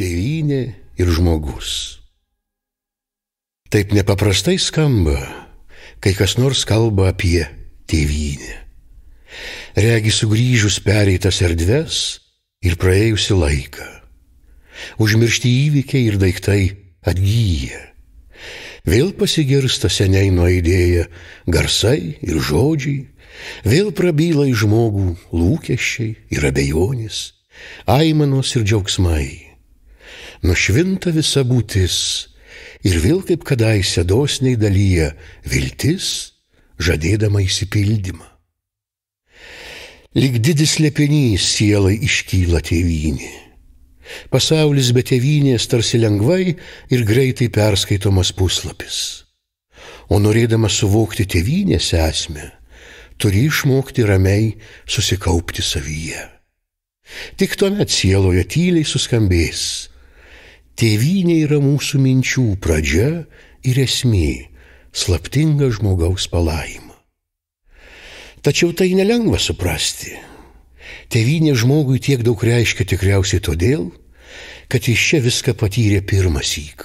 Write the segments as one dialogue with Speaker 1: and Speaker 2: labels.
Speaker 1: Tėvynė ir žmogus. Taip nepaprastai skamba, kai kas nors kalba apie tėvynę. Regi sugrįžus pereitas erdves ir praėjusi laiką. Užmiršti įvykiai ir daiktai atgyja. Vėl pasigirsta seniai nuaidėję garsai ir žodžiai, vėl prabyla į žmogų lūkesčiai ir abejonės, aimanos ir džiaugsmai. Nušvinta visa būtis ir vėl kaip kadaise dosniai dalyja viltis, žadėdama įsipildymą. Lyg didis slėpinys sielai iškyla tėvynė. Pasaulis be tėvynės tarsi lengvai ir greitai perskaitomas puslapis. O norėdamas suvokti tėvynės esmę, turi išmokti ramiai susikaupti savyje. Tik tuomet sieloje tyliai suskambės: tėvynė yra mūsų minčių pradžia ir esmė, slaptinga žmogaus palaima. Tačiau tai nelengva suprasti. Tėvynė žmogui tiek daug reiškia tikriausiai todėl, kad jis čia viską patyrė pirmąsyk.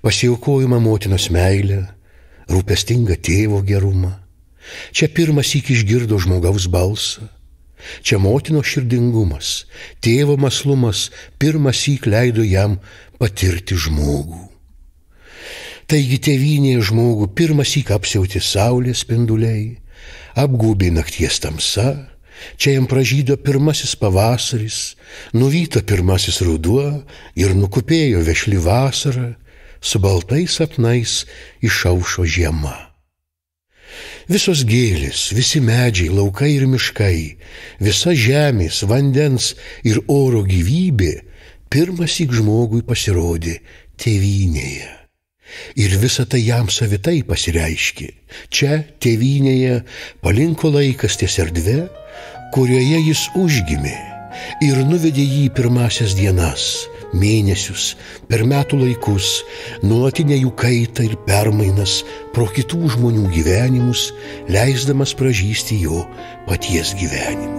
Speaker 1: Pasiaukojimą motinos meilę, rūpestingą tėvo gerumą. Čia pirmąsyk išgirdo žmogaus balsą. Čia motinos širdingumas, tėvo mąslumas pirmąsyk leido jam patirti žmogų. Taigi tėvynėje žmogų pirmąsyk apsiautė saulės spinduliai, apgūbė nakties tamsa, čia jam pražydo pirmasis pavasaris, nuvyta pirmasis ruduo ir nukupėjo vešli vasara, su baltais sapnais išaušo žiema. Visos gėlės, visi medžiai, laukai ir miškai, visa žemės, vandens ir oro gyvybė pirmąsyk žmogui pasirodė tėvynėje. Ir visa tai jam savitai pasireiškė. Čia, tėvynėje, palinko laikas ties erdve, kurioje jis užgimė ir nuvedė jį pirmasias dienas, mėnesius, per metų laikus, nuolatinę jų kaitą ir permainas pro kitų žmonių gyvenimus, leisdamas pražysti jo paties gyvenimą.